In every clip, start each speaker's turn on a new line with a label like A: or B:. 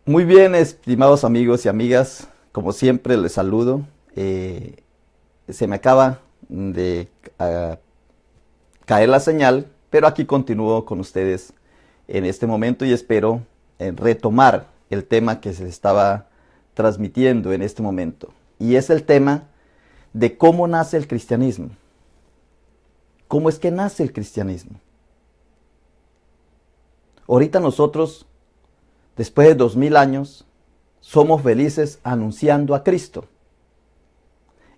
A: Muy bien, estimados amigos y amigas, como siempre les saludo. Se me acaba de caer la señal, pero aquí continúo con ustedes en este momento y espero retomar el tema que se estaba transmitiendo en este momento. Y es el tema de cómo nace el cristianismo. ¿Cómo es que nace el cristianismo? Ahorita nosotros, después de 2000 años, somos felices anunciando a Cristo.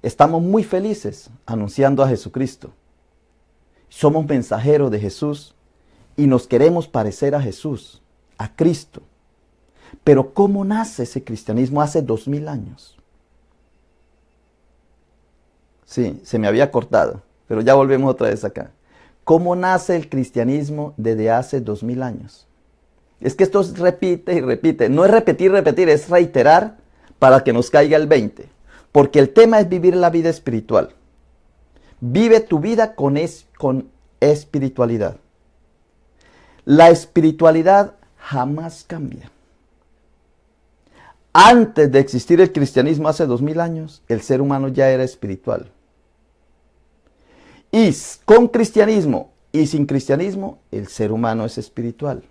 A: Estamos muy felices anunciando a Jesucristo. Somos mensajeros de Jesús y nos queremos parecer a Jesús, a Cristo. Pero ¿cómo nace ese cristianismo hace 2000 años? Sí, se me había cortado, pero ya volvemos otra vez acá. ¿Cómo nace el cristianismo desde hace 2000 años? Es que esto repite y repite. No es repetir, es reiterar para que nos caiga el 20. Porque el tema es vivir la vida espiritual. Vive tu vida con espiritualidad. La espiritualidad jamás cambia. Antes de existir el cristianismo hace 2000 años, el ser humano ya era espiritual. Y con cristianismo y sin cristianismo, el ser humano es espiritual.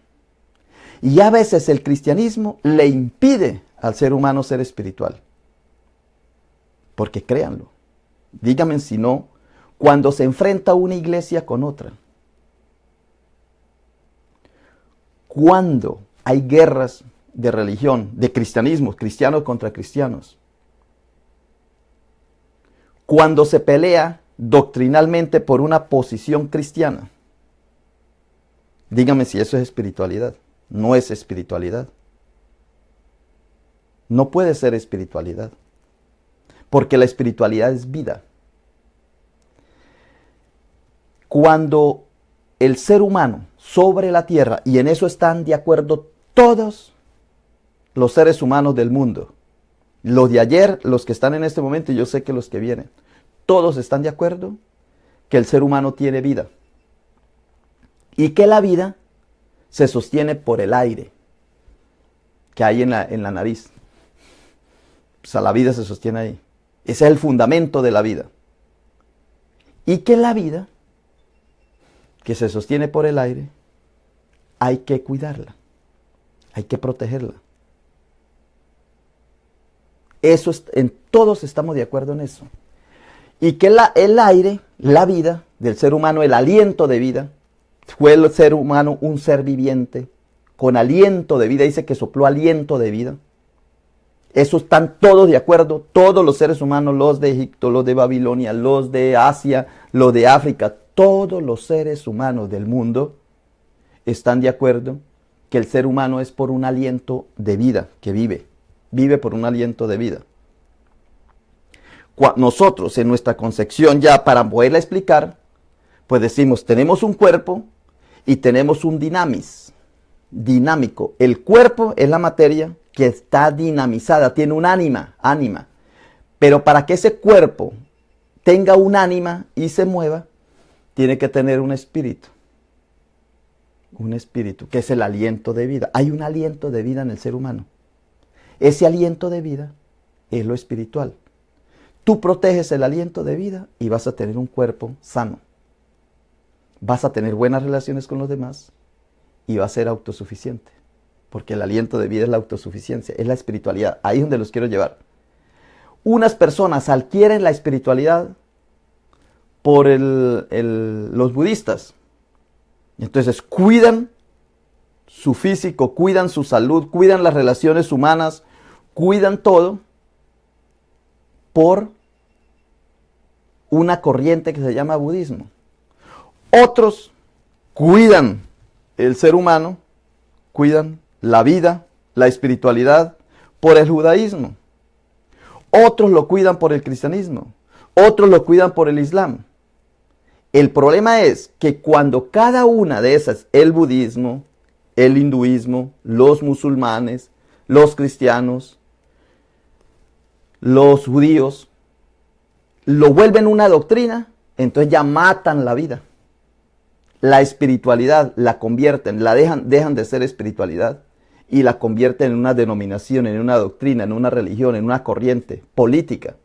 A: Y a veces el cristianismo le impide al ser humano ser espiritual. Porque créanlo, díganme si no, cuando se enfrenta una iglesia con otra, cuando hay guerras de religión, de cristianismo, cristianos contra cristianos, cuando se pelea doctrinalmente por una posición cristiana, díganme si eso es espiritualidad. No es espiritualidad. No puede ser espiritualidad. Porque la espiritualidad es vida. Cuando el ser humano sobre la tierra, y en eso están de acuerdo todos los seres humanos del mundo, los de ayer, los que están en este momento, y yo sé que los que vienen, todos están de acuerdo que el ser humano tiene vida. Y que la vida se sostiene por el aire que hay en la nariz. O sea, la vida se sostiene ahí. Ese es el fundamento de la vida. Y que la vida, que se sostiene por el aire, hay que cuidarla. Hay que protegerla. Todos estamos de acuerdo en eso. Y que el aire, la vida del ser humano, el aliento de vida, fue el ser humano un ser viviente, con aliento de vida, dice que sopló aliento de vida. Eso están todos de acuerdo, todos los seres humanos, los de Egipto, los de Babilonia, los de Asia, los de África, todos los seres humanos del mundo están de acuerdo que el ser humano es por un aliento de vida, que vive por un aliento de vida. Nosotros en nuestra concepción ya para poderla explicar, pues decimos, tenemos un cuerpo y tenemos un dinámico. El cuerpo es la materia que está dinamizada, tiene un ánima. Pero para que ese cuerpo tenga un ánima y se mueva, tiene que tener un espíritu. Un espíritu, que es el aliento de vida. Hay un aliento de vida en el ser humano. Ese aliento de vida es lo espiritual. Tú proteges el aliento de vida y vas a tener un cuerpo sano. Vas a tener buenas relaciones con los demás y vas a ser autosuficiente. Porque el aliento de vida es la autosuficiencia, es la espiritualidad. Ahí es donde los quiero llevar. Unas personas adquieren la espiritualidad por los budistas. Entonces cuidan su físico, cuidan su salud, cuidan las relaciones humanas, cuidan todo por una corriente que se llama budismo. Otros cuidan el ser humano, cuidan la vida, la espiritualidad por el judaísmo. Otros lo cuidan por el cristianismo. Otros lo cuidan por el islam. El problema es que cuando cada una de esas, el budismo, el hinduismo, los musulmanes, los cristianos, los judíos, lo vuelven una doctrina, entonces ya matan la vida. La espiritualidad la convierten, la dejan de ser espiritualidad y la convierten en una denominación, en una doctrina, en una religión, en una corriente política.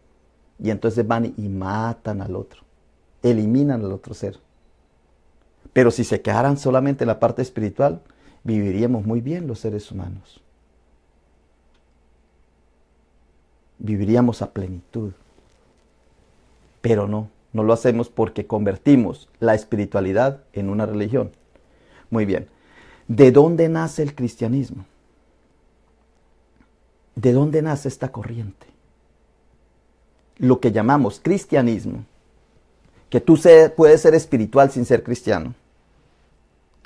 A: Y entonces van y matan al otro, eliminan al otro ser. Pero si se quedaran solamente en la parte espiritual, viviríamos muy bien los seres humanos. Viviríamos a plenitud. Pero no lo hacemos porque convertimos la espiritualidad en una religión. Muy bien. ¿De dónde nace el cristianismo? ¿De dónde nace esta corriente? Lo que llamamos cristianismo, que tú puedes ser espiritual sin ser cristiano.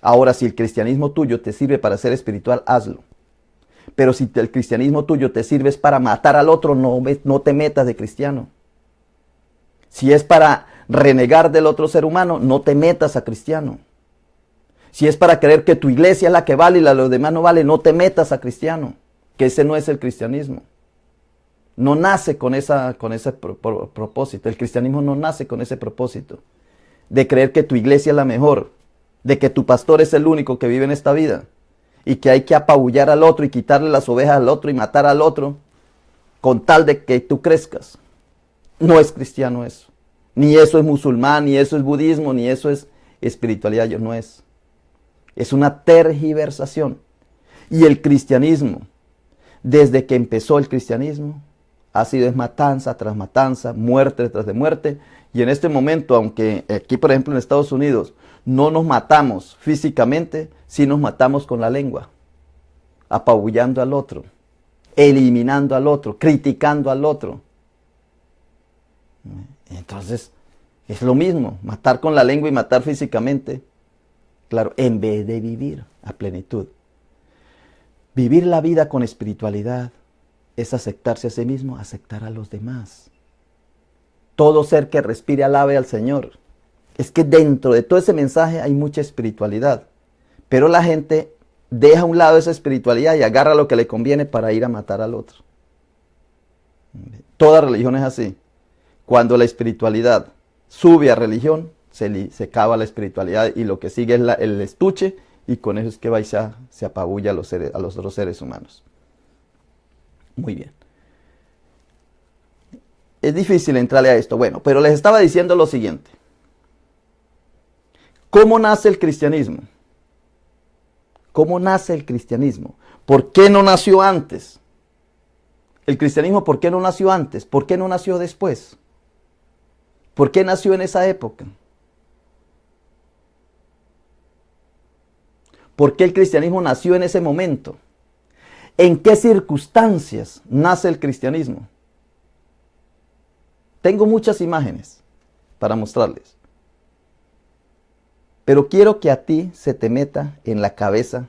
A: Ahora, si el cristianismo tuyo te sirve para ser espiritual, hazlo. Pero si el cristianismo tuyo te sirve para matar al otro, no te metas de cristiano. Si es para renegar del otro ser humano, no te metas a cristiano. Si es para creer que tu iglesia es la que vale y la de los demás no vale, no te metas a cristiano. Que ese no es el cristianismo. No nace con ese propósito. El cristianismo no nace con ese propósito. De creer que tu iglesia es la mejor. De que tu pastor es el único que vive en esta vida. Y que hay que apabullar al otro y quitarle las ovejas al otro y matar al otro. Con tal de que tú crezcas. No es cristiano eso. Ni eso es musulmán, ni eso es budismo, ni eso es espiritualidad. No es. Es una tergiversación. Y el cristianismo, desde que empezó el cristianismo, ha sido matanza tras matanza, muerte tras de muerte. Y en este momento, aunque aquí por ejemplo en Estados Unidos no nos matamos físicamente, sí nos matamos con la lengua, apabullando al otro, eliminando al otro, criticando al otro. Entonces, es lo mismo, matar con la lengua y matar físicamente, claro, en vez de vivir a plenitud. Vivir la vida con espiritualidad es aceptarse a sí mismo, aceptar a los demás. Todo ser que respire alabe al Señor. Es que dentro de todo ese mensaje hay mucha espiritualidad, pero la gente deja a un lado esa espiritualidad y agarra lo que le conviene para ir a matar al otro. Toda religión es así. Cuando la espiritualidad sube a religión, se cava la espiritualidad y lo que sigue es el estuche, y con eso es que va y se apabulla a los otros seres humanos. Muy bien. Es difícil entrarle a esto. Bueno, pero les estaba diciendo lo siguiente. ¿Cómo nace el cristianismo? ¿Cómo nace el cristianismo? ¿Por qué no nació antes? El cristianismo, ¿por qué no nació antes? ¿Por qué no nació después? ¿Por qué nació en esa época? ¿Por qué el cristianismo nació en ese momento? ¿En qué circunstancias nace el cristianismo? Tengo muchas imágenes para mostrarles. Pero quiero que a ti se te meta en la cabeza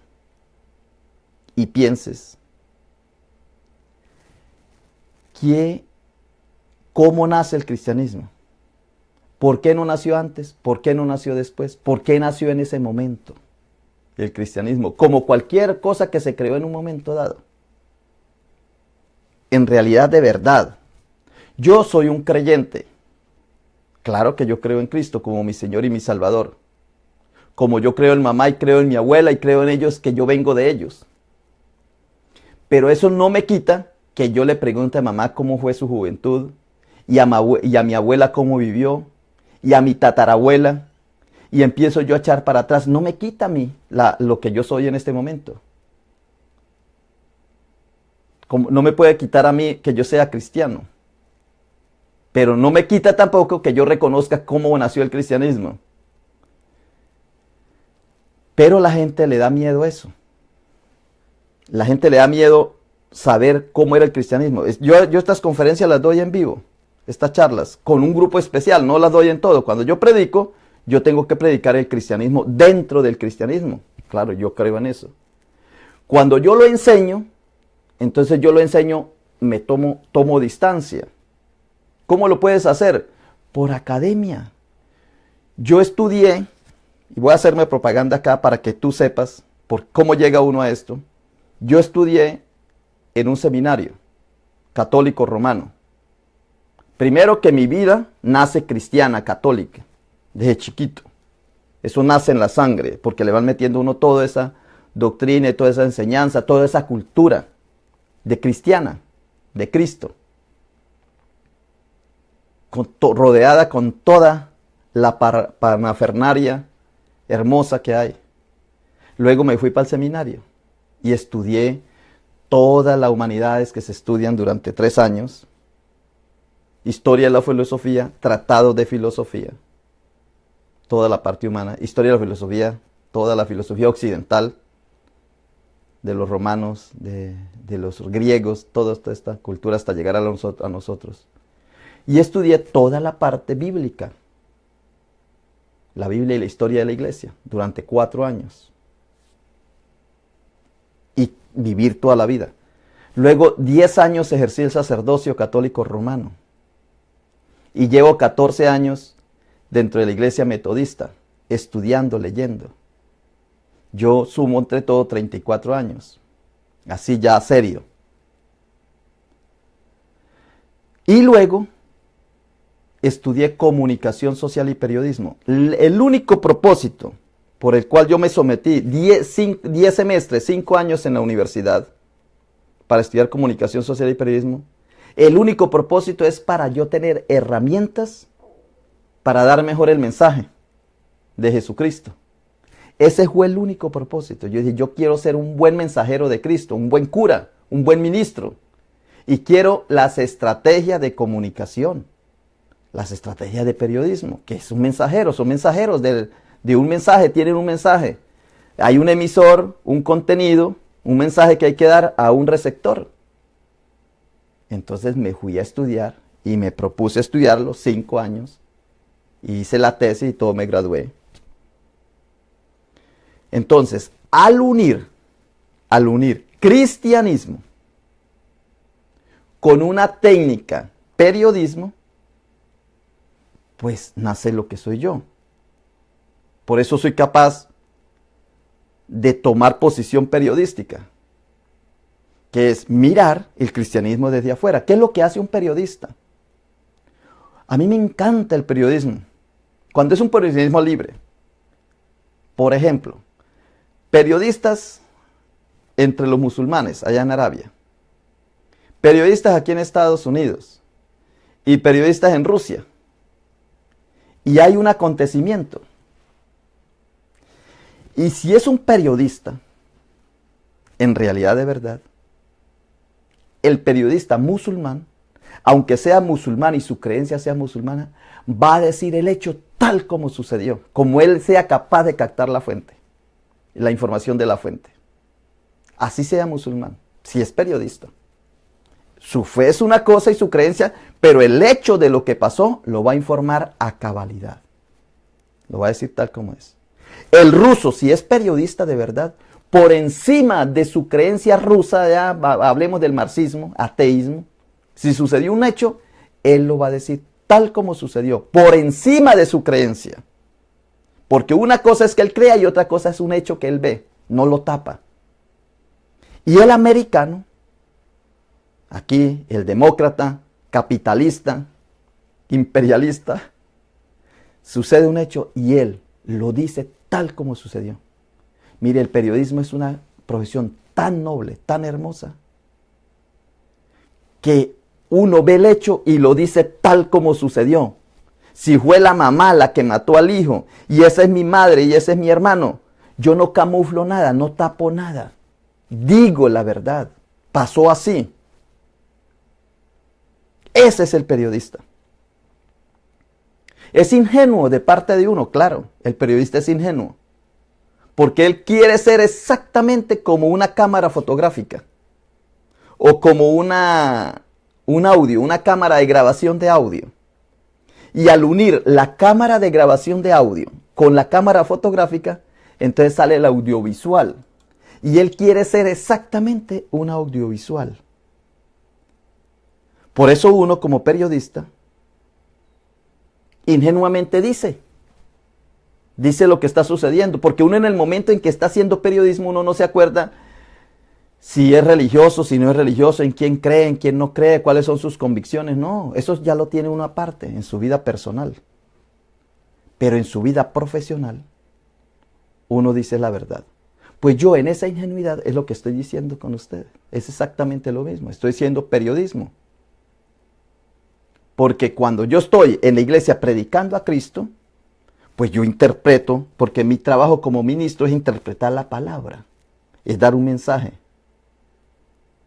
A: y pienses cómo nace el cristianismo. ¿Por qué no nació antes? ¿Por qué no nació después? ¿Por qué nació en ese momento el cristianismo? Como cualquier cosa que se creó en un momento dado. En realidad, de verdad, yo soy un creyente. Claro que yo creo en Cristo como mi Señor y mi Salvador. Como yo creo en mamá y creo en mi abuela y creo en ellos, que yo vengo de ellos. Pero eso no me quita que yo le pregunte a mamá cómo fue su juventud, y a mi abuela cómo vivió, y a mi tatarabuela, y empiezo yo a echar para atrás. No me quita a mí lo que yo soy en este momento. No me puede quitar a mí que yo sea cristiano. Pero no me quita tampoco que yo reconozca cómo nació el cristianismo. Pero la gente le da miedo eso. La gente le da miedo saber cómo era el cristianismo. Yo estas conferencias las doy en vivo, estas charlas, con un grupo especial, no las doy en todo. Cuando yo predico, yo tengo que predicar el cristianismo dentro del cristianismo. Claro, yo creo en eso. Cuando yo lo enseño, entonces yo lo enseño, tomo distancia. ¿Cómo lo puedes hacer? Por academia. Yo estudié, y voy a hacerme propaganda acá para que tú sepas por cómo llega uno a esto. Yo estudié en un seminario católico romano. Primero, que mi vida nace cristiana, católica, desde chiquito. Eso nace en la sangre, porque le van metiendo a uno toda esa doctrina y toda esa enseñanza, toda esa cultura de cristiana, de Cristo, rodeada con toda la parafernalia hermosa que hay. Luego me fui para el seminario y estudié todas las humanidades que se estudian durante 3 años. Historia de la filosofía, tratados de filosofía, toda la parte humana, historia de la filosofía, toda la filosofía occidental, de los romanos, de los griegos, toda esta cultura hasta llegar a nosotros. Y estudié toda la parte bíblica, la Biblia y la historia de la iglesia, durante 4 años. Y vivir toda la vida. Luego 10 años ejercí el sacerdocio católico romano. Y llevo 14 años dentro de la iglesia metodista, estudiando, leyendo. Yo sumo entre todo 34 años, así ya serio. Y luego estudié comunicación social y periodismo. El único propósito por el cual yo me sometí 10 semestres, 5 años en la universidad, para estudiar comunicación social y periodismo, el único propósito es para yo tener herramientas para dar mejor el mensaje de Jesucristo. Ese fue el único propósito. Yo dije, yo quiero ser un buen mensajero de Cristo, un buen cura, un buen ministro. Y quiero las estrategias de comunicación, las estrategias de periodismo, que es un mensajero, son mensajeros de un mensaje, tienen un mensaje. Hay un emisor, un contenido, un mensaje que hay que dar a un receptor. Entonces me fui a estudiar y me propuse estudiarlo 5 años. Hice la tesis y todo, me gradué. Entonces, al unir cristianismo con una técnica periodismo, pues nace lo que soy yo. Por eso soy capaz de tomar posición periodística, que es mirar el cristianismo desde afuera. ¿Qué es lo que hace un periodista? A mí me encanta el periodismo, cuando es un periodismo libre. Por ejemplo, periodistas entre los musulmanes allá en Arabia, periodistas aquí en Estados Unidos y periodistas en Rusia. Y hay un acontecimiento. Y si es un periodista, en realidad de verdad, el periodista musulmán, aunque sea musulmán y su creencia sea musulmana, va a decir el hecho tal como sucedió, como él sea capaz de captar la fuente, la información de la fuente. Así sea musulmán, si es periodista. Su fe es una cosa y su creencia, pero el hecho de lo que pasó lo va a informar a cabalidad. Lo va a decir tal como es. El ruso, si es periodista de verdad, por encima de su creencia rusa, ya hablemos del marxismo, ateísmo, si sucedió un hecho, él lo va a decir tal como sucedió, por encima de su creencia. Porque una cosa es que él crea y otra cosa es un hecho que él ve, no lo tapa. Y el americano, aquí el demócrata, capitalista, imperialista, sucede un hecho y él lo dice tal como sucedió. Mire, el periodismo es una profesión tan noble, tan hermosa, que uno ve el hecho y lo dice tal como sucedió. Si fue la mamá la que mató al hijo y esa es mi madre y ese es mi hermano, yo no camuflo nada, no tapo nada. Digo la verdad, pasó así. Ese es el periodista. Es ingenuo de parte de uno, claro, el periodista es ingenuo. Porque él quiere ser exactamente como una cámara fotográfica. O como un audio, una cámara de grabación de audio. Y al unir la cámara de grabación de audio con la cámara fotográfica, entonces sale el audiovisual. Y él quiere ser exactamente un audiovisual. Por eso uno como periodista ingenuamente dice lo que está sucediendo, porque uno en el momento en que está haciendo periodismo, uno no se acuerda si es religioso, si no es religioso, en quién cree, en quién no cree, cuáles son sus convicciones. No, eso ya lo tiene uno aparte, en su vida personal. Pero en su vida profesional, uno dice la verdad. Pues yo en esa ingenuidad es lo que estoy diciendo con ustedes. Es exactamente lo mismo. Estoy haciendo periodismo. Porque cuando yo estoy en la iglesia predicando a Cristo, pues yo interpreto, porque mi trabajo como ministro es interpretar la palabra, es dar un mensaje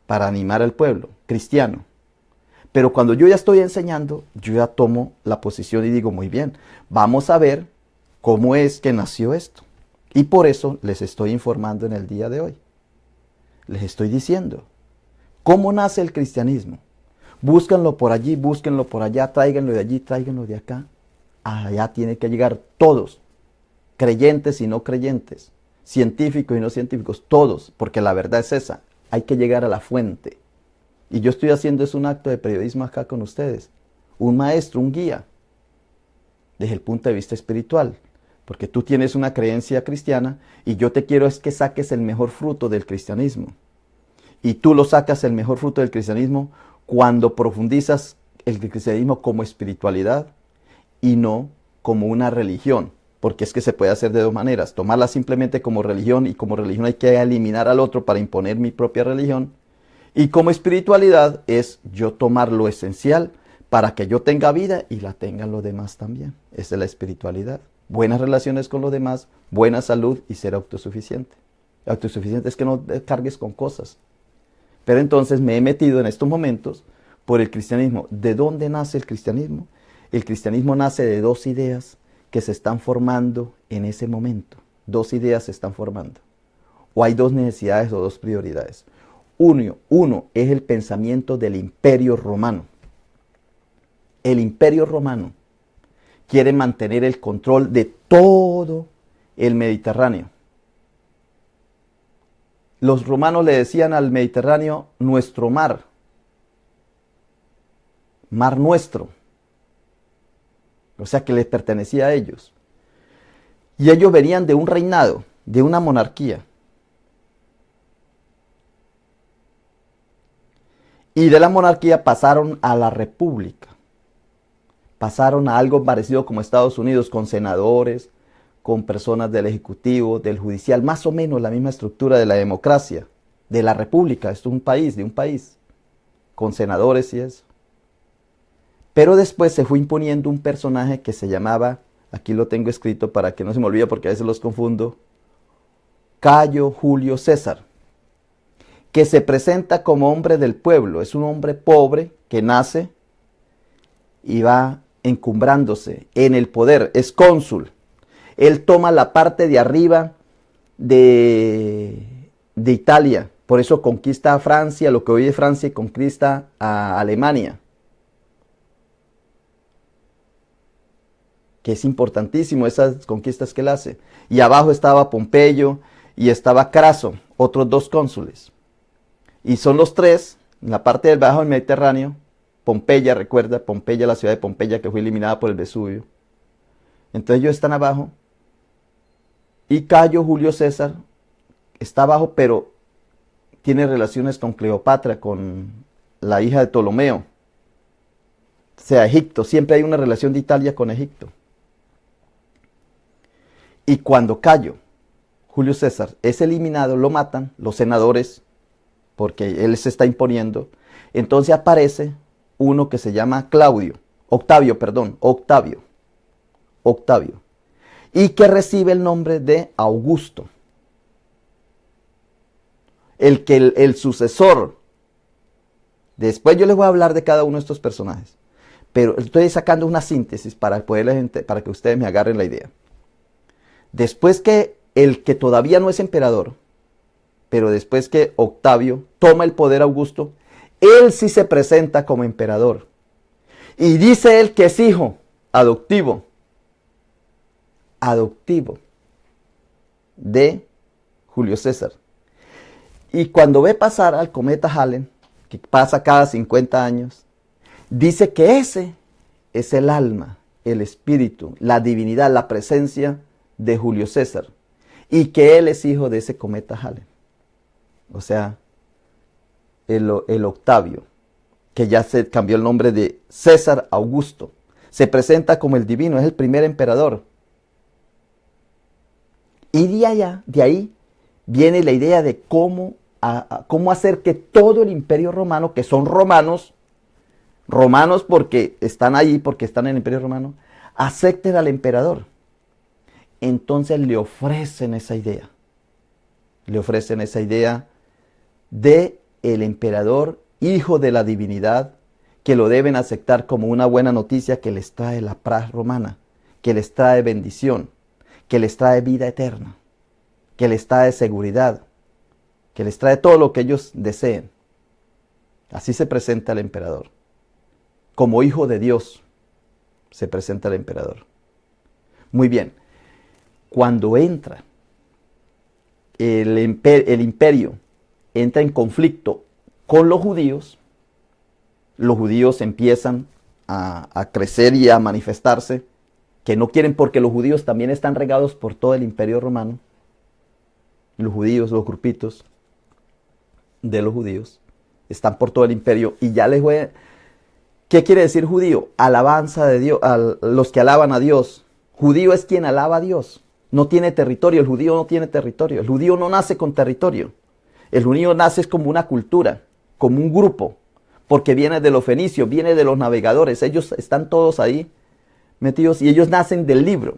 A: para animar al pueblo cristiano. Pero cuando yo ya estoy enseñando, yo ya tomo la posición y digo, muy bien, vamos a ver cómo es que nació esto. Y por eso les estoy informando en el día de hoy. Les estoy diciendo, ¿cómo nace el cristianismo? Búsquenlo por allí, búsquenlo por allá, tráiganlo de allí, tráiganlo de acá. Allá tienen que llegar todos, creyentes y no creyentes, científicos y no científicos, todos, porque la verdad es esa, hay que llegar a la fuente. Y yo estoy haciendo es un acto de periodismo acá con ustedes, un maestro, un guía, desde el punto de vista espiritual, porque tú tienes una creencia cristiana y yo te quiero es que saques el mejor fruto del cristianismo. Y tú lo sacas el mejor fruto del cristianismo cuando profundizas el cristianismo como espiritualidad, y no como una religión, porque es que se puede hacer de dos maneras, tomarla simplemente como religión, y como religión hay que eliminar al otro para imponer mi propia religión, y como espiritualidad es yo tomar lo esencial para que yo tenga vida y la tengan los demás también. Esa es la espiritualidad. Buenas relaciones con los demás, buena salud y ser autosuficiente. Autosuficiente es que no cargues con cosas. Pero entonces me he metido en estos momentos por el cristianismo. ¿De dónde nace el cristianismo? El cristianismo nace de dos ideas que se están formando en ese momento. Dos ideas se están formando. O hay dos necesidades o dos prioridades. Uno es el pensamiento del Imperio Romano. El Imperio Romano quiere mantener el control de todo el Mediterráneo. Los romanos le decían al Mediterráneo nuestro mar. Mar nuestro. O sea que les pertenecía a ellos. Y ellos venían de un reinado, de una monarquía. Y de la monarquía pasaron a la república. Pasaron a algo parecido como Estados Unidos, con senadores, con personas del ejecutivo, del judicial, más o menos la misma estructura de la democracia, de la república. Esto es un país, de un país, con senadores y eso. Pero después se fue imponiendo un personaje que se llamaba, aquí lo tengo escrito para que no se me olvide porque a veces los confundo, Cayo Julio César, que se presenta como hombre del pueblo. Es un hombre pobre que nace y va encumbrándose en el poder, es cónsul. Él toma la parte de arriba de Italia, por eso conquista a Francia, lo que hoy es Francia, y conquista a Alemania, que es importantísimo esas conquistas que él hace. Y abajo estaba Pompeyo y estaba Craso, otros dos cónsules. Y son los tres, en la parte del bajo del Mediterráneo. Pompeya, recuerda, Pompeya, la ciudad de Pompeya que fue eliminada por el Vesubio. Entonces ellos están abajo. Y Cayo Julio César está abajo, pero tiene relaciones con Cleopatra, con la hija de Ptolomeo. O sea, Egipto, siempre hay una relación de Italia con Egipto. Y cuando Cayo Julio César es eliminado, lo matan los senadores, porque él se está imponiendo. Entonces aparece uno que se llama Octavio, y que recibe el nombre de Augusto. El sucesor. Después yo les voy a hablar de cada uno de estos personajes, pero estoy sacando una síntesis para que ustedes me agarren la idea. Después que el que todavía no es emperador, pero después que Octavio toma el poder, Augusto, él sí se presenta como emperador. Y dice él que es hijo adoptivo de Julio César. Y cuando ve pasar al cometa Halley, que pasa cada 50 años, dice que ese es el alma, el espíritu, la divinidad, la presencia de Julio César, y que él es hijo de ese cometa Halley. O sea, el Octavio, que ya se cambió el nombre de César Augusto, se presenta como el divino, es el primer emperador. Y de ahí viene la idea de cómo hacer que todo el imperio romano, que son romanos porque están ahí, porque están en el imperio romano, acepten al emperador. Entonces le ofrecen esa idea. Le ofrecen esa idea de el emperador, hijo de la divinidad, que lo deben aceptar como una buena noticia que les trae la paz romana, que les trae bendición, que les trae vida eterna, que les trae seguridad, que les trae todo lo que ellos deseen. Así se presenta el emperador. Como hijo de Dios se presenta el emperador. Muy bien. Cuando entra el imperio, entra en conflicto con los judíos empiezan a crecer y a manifestarse, que no quieren, porque los judíos también están regados por todo el imperio romano. Los judíos, los grupitos de los judíos, están por todo el imperio y ya les voy a... ¿Qué quiere decir judío? Alabanza de Dios, los que alaban a Dios. Judío es quien alaba a Dios. No tiene territorio, el judío no tiene territorio. El judío no nace con territorio. El judío nace como una cultura, como un grupo, porque viene de los fenicios, viene de los navegadores. Ellos están todos ahí metidos y ellos nacen del libro.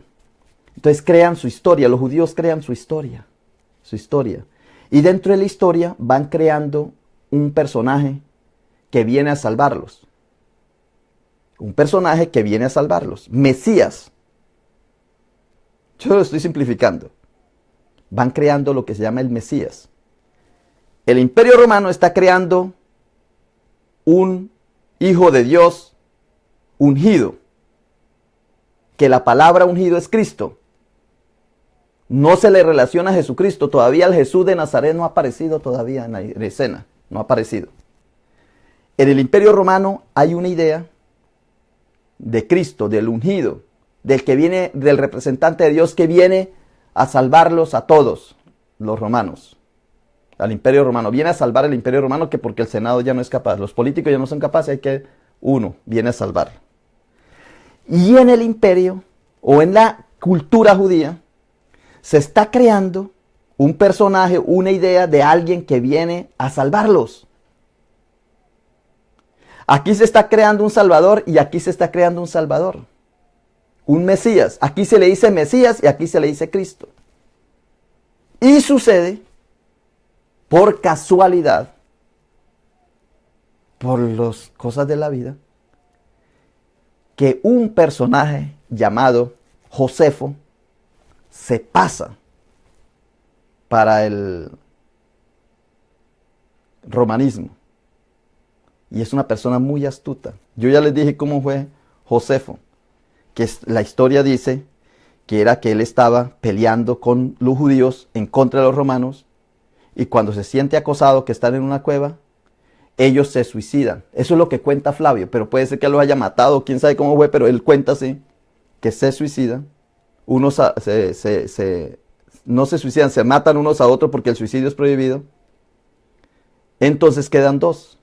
A: Entonces crean su historia, los judíos crean su historia. Y dentro de la historia van creando un personaje que viene a salvarlos. Un personaje que viene a salvarlos. Mesías. Yo lo estoy simplificando. Van creando lo que se llama el Mesías. El imperio romano está creando un hijo de Dios ungido. Que la palabra ungido es Cristo. No se le relaciona a Jesucristo. Todavía el Jesús de Nazaret no ha aparecido todavía en la escena. No ha aparecido. En el imperio romano hay una idea de Cristo, del ungido, del que viene, del representante de Dios que viene a salvarlos a todos los romanos. Al imperio romano. Viene a salvar el imperio romano, que porque el Senado ya no es capaz. Los políticos ya no son capaces, hay que uno viene a salvarlo. Y en el imperio, o en la cultura judía, se está creando un personaje, una idea de alguien que viene a salvarlos. Aquí se está creando un Salvador y aquí se está creando un Salvador. Un Mesías. Aquí se le dice Mesías y aquí se le dice Cristo. Y sucede, por casualidad, por las cosas de la vida, que un personaje llamado Josefo se pasa para el romanismo. Y es una persona muy astuta. Yo ya les dije cómo fue Josefo, que la historia dice que era que él estaba peleando con los judíos en contra de los romanos, y cuando se siente acosado, que están en una cueva, ellos se suicidan. Eso es lo que cuenta Flavio, pero puede ser que los haya matado, quién sabe cómo fue, pero él cuenta así, que se suicidan. Unos no se suicidan, se matan unos a otros porque el suicidio es prohibido. Entonces quedan dos.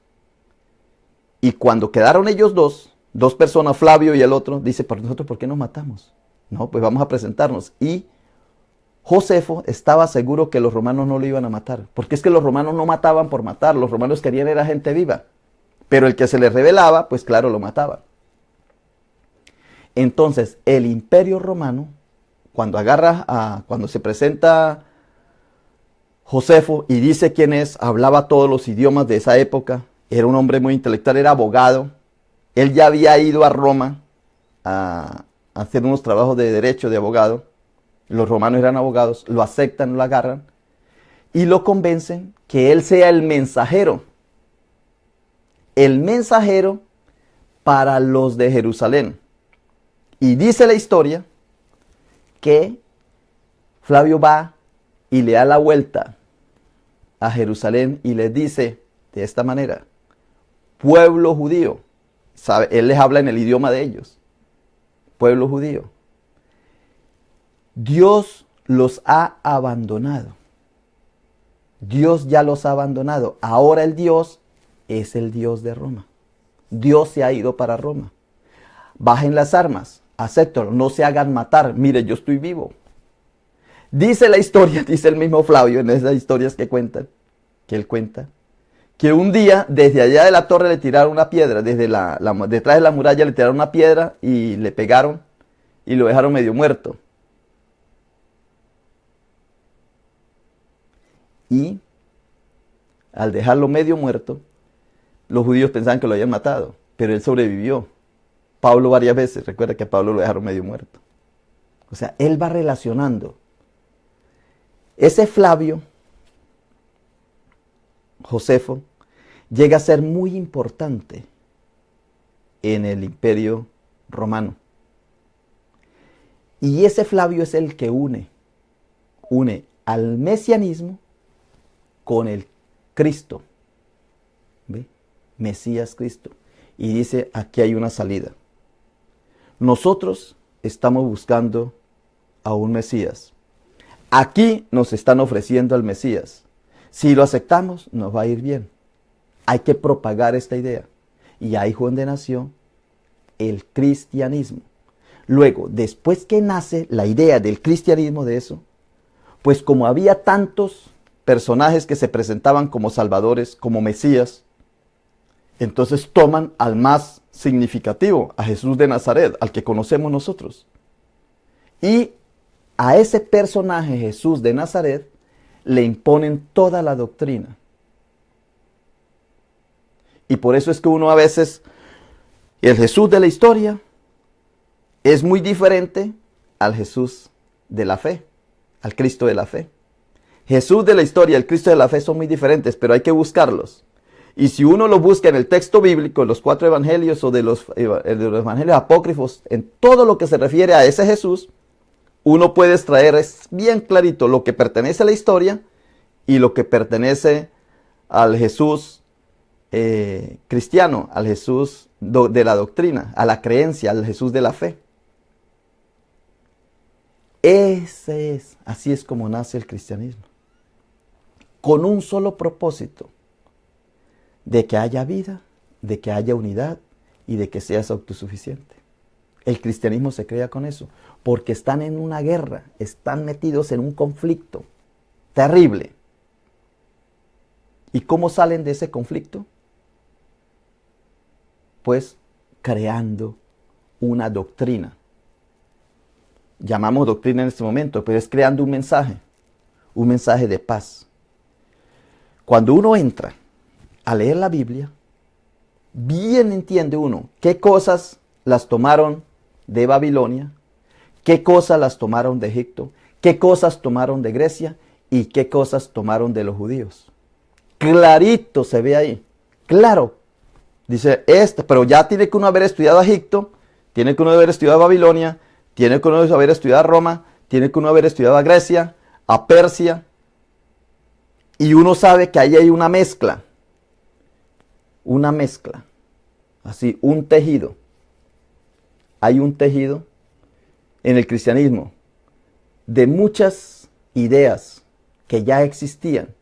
A: Y cuando quedaron ellos dos personas, Flavio y el otro, dice, ¿por nosotros por qué nos matamos? No, pues vamos a presentarnos. Y Josefo estaba seguro que los romanos no lo iban a matar, porque es que los romanos no mataban por matar, los romanos querían era gente viva, pero el que se les rebelaba, pues claro, lo mataba. Entonces, el imperio romano, cuando se presenta Josefo y dice quién es, hablaba todos los idiomas de esa época, era un hombre muy intelectual, era abogado, él ya había ido a Roma a hacer unos trabajos de derecho de abogado. Los romanos eran abogados, lo aceptan, lo agarran y lo convencen que él sea el mensajero para los de Jerusalén. Y dice la historia que Flavio va y le da la vuelta a Jerusalén y les dice de esta manera: pueblo judío, él les habla en el idioma de ellos, pueblo judío, Dios los ha abandonado. Dios ya los ha abandonado. Ahora el Dios es el Dios de Roma. Dios se ha ido para Roma. Bajen las armas, acéptenlo, no se hagan matar. Mire, yo estoy vivo. Dice la historia, dice el mismo Flavio en esas historias que él cuenta, que un día desde allá de la torre le tiraron una piedra, desde detrás de la muralla le tiraron una piedra y le pegaron y lo dejaron medio muerto. Y al dejarlo medio muerto, los judíos pensaban que lo habían matado, pero él sobrevivió. Pablo varias veces, recuerda que a Pablo lo dejaron medio muerto. O sea, él va relacionando. Ese Flavio, Josefo, llega a ser muy importante en el Imperio Romano. Y ese Flavio es el que une al mesianismo con el Cristo. ¿Ve? Mesías Cristo. Y dice, aquí hay una salida. Nosotros estamos buscando a un Mesías. Aquí nos están ofreciendo al Mesías. Si lo aceptamos, nos va a ir bien. Hay que propagar esta idea. Y ahí fue donde nació el cristianismo. Luego, después que nace la idea del cristianismo de eso, pues como había tantos personajes que se presentaban como salvadores, como Mesías, entonces toman al más significativo, a Jesús de Nazaret, al que conocemos nosotros. Y a ese personaje, Jesús de Nazaret, le imponen toda la doctrina. Y por eso es que uno a veces, el Jesús de la historia es muy diferente al Jesús de la fe, al Cristo de la fe. Jesús de la historia y el Cristo de la fe son muy diferentes, pero hay que buscarlos. Y si uno los busca en el texto bíblico, en los 4 evangelios o de los evangelios apócrifos, en todo lo que se refiere a ese Jesús, uno puede extraer, es bien clarito, lo que pertenece a la historia y lo que pertenece al Jesús cristiano, al Jesús de la doctrina, a la creencia, al Jesús de la fe. Así es como nace el cristianismo. Con un solo propósito, de que haya vida, de que haya unidad y de que seas autosuficiente. El cristianismo se crea con eso, porque están en una guerra, están metidos en un conflicto terrible. ¿Y cómo salen de ese conflicto? Pues creando una doctrina. Llamamos doctrina en este momento, pero es creando un mensaje de paz. Cuando uno entra a leer la Biblia, bien entiende uno qué cosas las tomaron de Babilonia, qué cosas las tomaron de Egipto, qué cosas tomaron de Grecia y qué cosas tomaron de los judíos. Clarito se ve ahí, claro. Dice, pero ya tiene que uno haber estudiado Egipto, tiene que uno haber estudiado Babilonia, tiene que uno haber estudiado Roma, tiene que uno haber estudiado a Grecia, a Persia, y uno sabe que ahí hay una mezcla, así, un tejido. Hay un tejido en el cristianismo de muchas ideas que ya existían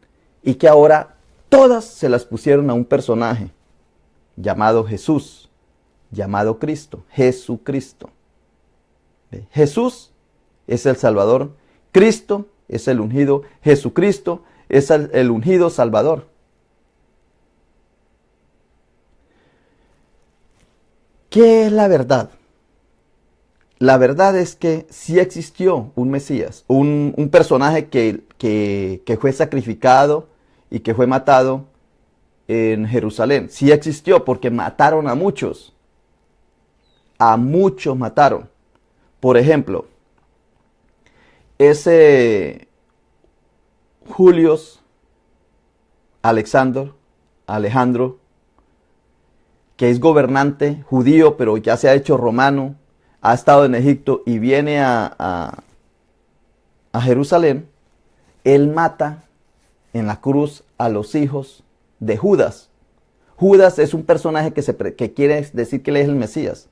A: y que ahora todas se las pusieron a un personaje llamado Jesús, llamado Cristo, Jesucristo. Jesús es el Salvador, Cristo es el ungido, Jesucristo es el ungido Salvador. ¿Qué es la verdad? La verdad es que sí existió un Mesías, un personaje que fue sacrificado y que fue matado en Jerusalén. Sí existió porque mataron a muchos. A muchos mataron. Por ejemplo, ese Julius Alejandro, que es gobernante judío, pero ya se ha hecho romano, ha estado en Egipto y viene a Jerusalén, él mata en la cruz a los hijos de Judas. Judas es un personaje que quiere decir que él es el Mesías.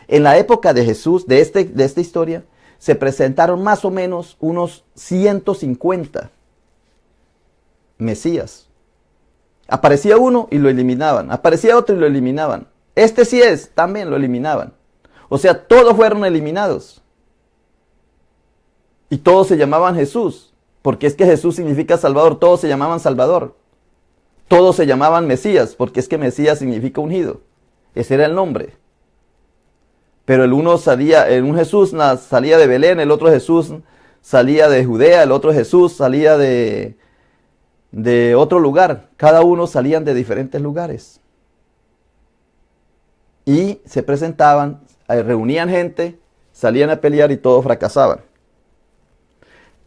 A: En la época de Jesús, de esta historia, se presentaron más o menos unos 150 Mesías. Aparecía uno y lo eliminaban. Aparecía otro y lo eliminaban. Este sí es, también lo eliminaban. O sea, todos fueron eliminados. Y todos se llamaban Jesús, porque es que Jesús significa Salvador, todos se llamaban Salvador. Todos se llamaban Mesías, porque es que Mesías significa ungido. Ese era el nombre. Pero el uno salía, un Jesús salía de Belén, el otro Jesús salía de Judea, el otro Jesús salía de otro lugar. Cada uno salían de diferentes lugares. Y se presentaban, reunían gente, salían a pelear y todos fracasaban.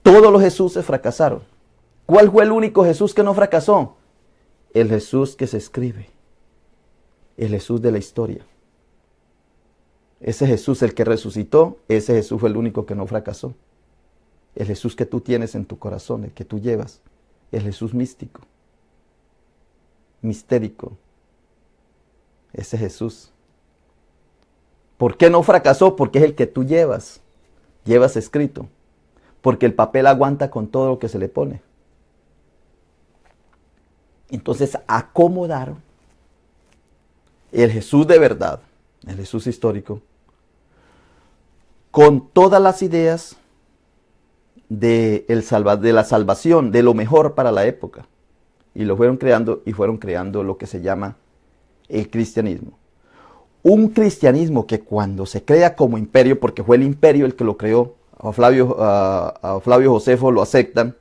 A: Todos los Jesuses fracasaron. ¿Cuál fue el único Jesús que no fracasó? El Jesús que se escribe. El Jesús de la historia. Ese Jesús, el que resucitó, ese Jesús fue el único que no fracasó. El Jesús que tú tienes en tu corazón, el que tú llevas. El Jesús místico. Mistérico. Ese Jesús. ¿Por qué no fracasó? Porque es el que tú llevas. Llevas escrito. Porque el papel aguanta con todo lo que se le pone. Entonces acomodaron el Jesús de verdad, el Jesús histórico, con todas las ideas de la salvación, de lo mejor para la época. Y lo fueron creando lo que se llama el cristianismo. Un cristianismo que cuando se crea como imperio, porque fue el imperio el que lo creó, a Flavio Josefo lo aceptan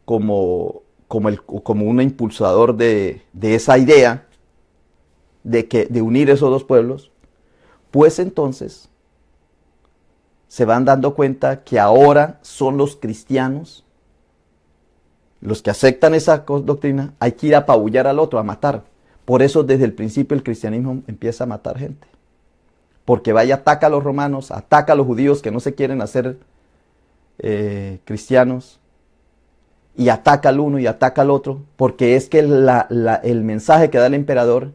A: como un impulsador de esa idea de unir esos dos pueblos, pues entonces se van dando cuenta que ahora son los cristianos los que aceptan esa doctrina. Hay que ir a apabullar al otro, a matar. Por eso desde el principio el cristianismo empieza a matar gente. Porque va y ataca a los romanos, ataca a los judíos que no se quieren hacer cristianos, y ataca al uno y ataca al otro, porque es que el mensaje que da el emperador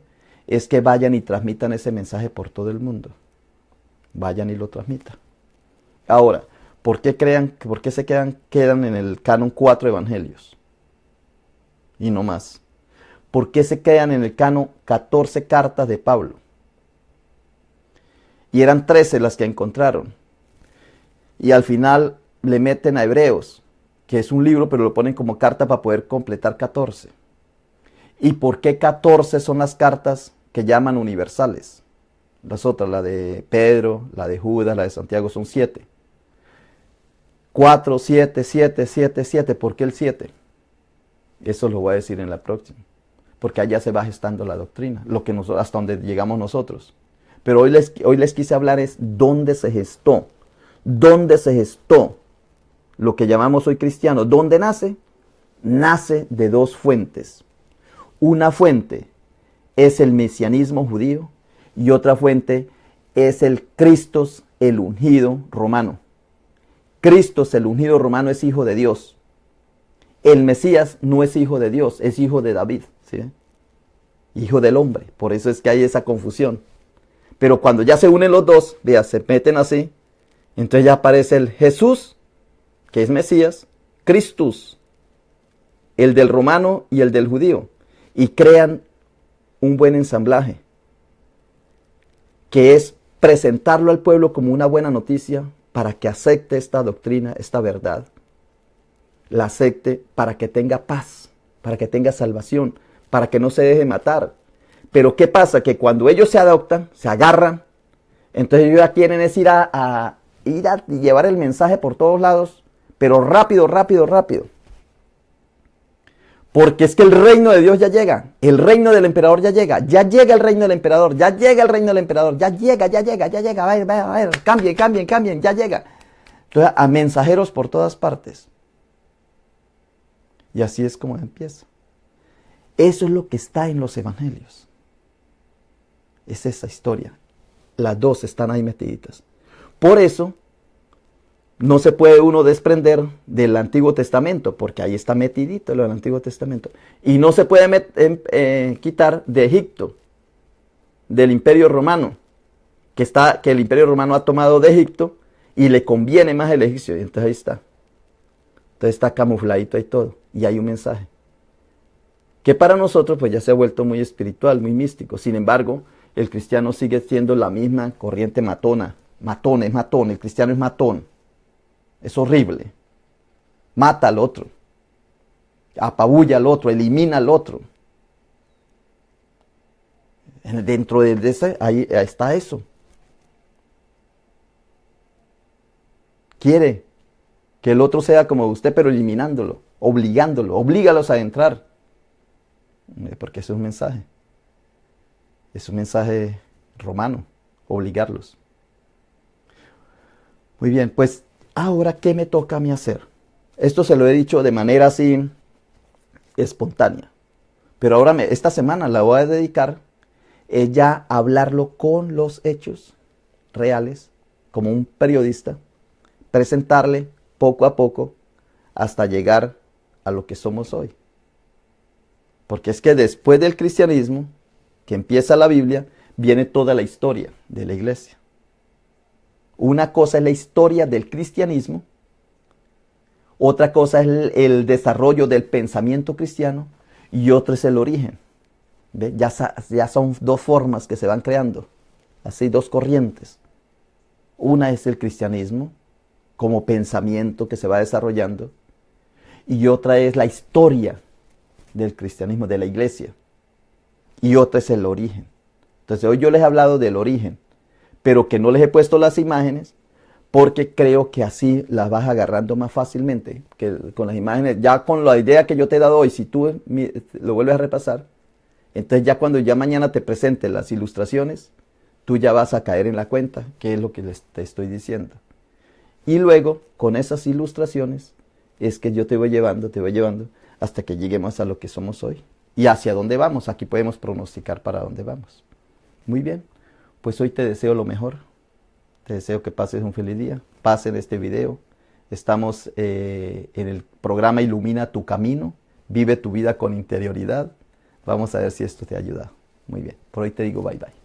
A: es que vayan y transmitan ese mensaje por todo el mundo. Vayan y lo transmitan. Ahora, ¿por qué se quedan en el canon 4 evangelios? Y no más. ¿Por qué se quedan en el canon 14 cartas de Pablo? Y eran 13 las que encontraron. Y al final le meten a Hebreos, que es un libro, pero lo ponen como carta para poder completar 14. ¿Y por qué 14 son las cartas que llaman universales? Las otras, la de Pedro, la de Judas, la de Santiago, son 7. 4, 7, 7, 7, 7. ¿Por qué el 7? Eso lo voy a decir en la próxima. Porque allá se va gestando la doctrina, hasta donde llegamos nosotros. Pero hoy les quise hablar es dónde se gestó. ¿Dónde se gestó lo que llamamos hoy cristianos? ¿Dónde nace? Nace de dos fuentes. Una fuente es el mesianismo judío y otra fuente es el Cristos, el ungido romano. Cristos, el ungido romano, es hijo de Dios. El Mesías no es hijo de Dios, es hijo de David, ¿sí? Hijo del hombre. Por eso es que hay esa confusión. Pero cuando ya se unen los dos, vea, se meten así, entonces ya aparece el Jesús, que es Mesías, Cristus, el del romano y el del judío, y crean un buen ensamblaje, que es presentarlo al pueblo como una buena noticia para que acepte esta doctrina, esta verdad, la acepte para que tenga paz, para que tenga salvación, para que no se deje matar. Pero ¿qué pasa? Que cuando ellos se adoptan, se agarran, entonces ellos ya quieren es ir a llevar el mensaje por todos lados, pero rápido, rápido, rápido. Porque es que el reino de Dios ya llega, el reino del emperador ya llega el reino del emperador, ya llega el reino del emperador, ya llega, a ver, cambien, ya llega. Entonces, a mensajeros por todas partes. Y así es como empieza. Eso es lo que está en los evangelios. Es esa historia. Las dos están ahí metiditas. Por eso, no se puede uno desprender del Antiguo Testamento, porque ahí está metidito lo del Antiguo Testamento. Y no se puede quitar de Egipto, del Imperio Romano, que el Imperio Romano ha tomado de Egipto y le conviene más el egipcio. Y entonces ahí está. Entonces está camufladito ahí todo. Y hay un mensaje. Que para nosotros pues ya se ha vuelto muy espiritual, muy místico. Sin embargo, el cristiano sigue siendo la misma corriente matona. Matón, es matón. El cristiano es matón. Es horrible. Mata al otro. Apabulla al otro, elimina al otro. Dentro de ese, ahí está eso. Quiere que el otro sea como usted, pero eliminándolo, obligándolo, oblígalos a entrar. Porque eso es un mensaje. Es un mensaje romano, obligarlos. Muy bien, pues ahora, ¿qué me toca a mí hacer? Esto se lo he dicho de manera así espontánea. Pero ahora esta semana la voy a dedicar ya a hablarlo con los hechos reales, como un periodista, presentarle poco a poco hasta llegar a lo que somos hoy. Porque es que después del cristianismo, que empieza la Biblia, viene toda la historia de la iglesia. Una cosa es la historia del cristianismo, otra cosa es el desarrollo del pensamiento cristiano y otra es el origen. ¿Ve? Ya son dos formas que se van creando, así dos corrientes. Una es el cristianismo como pensamiento que se va desarrollando y otra es la historia del cristianismo, de la iglesia, y otra es el origen. Entonces hoy yo les he hablado del origen, pero que no les he puesto las imágenes porque creo que así las vas agarrando más fácilmente que con las imágenes. Ya con la idea que yo te he dado hoy, si tú lo vuelves a repasar, entonces ya cuando ya mañana te presente las ilustraciones, tú ya vas a caer en la cuenta, que es lo que te estoy diciendo. Y luego, con esas ilustraciones, es que yo te voy llevando hasta que lleguemos a lo que somos hoy. Y hacia dónde vamos, aquí podemos pronosticar para dónde vamos. Muy bien, pues hoy te deseo lo mejor. Te deseo que pases un feliz día. Pasen este video. Estamos en el programa Ilumina tu Camino. Vive tu vida con interioridad. Vamos a ver si esto te ayuda. Muy bien, por hoy te digo bye bye.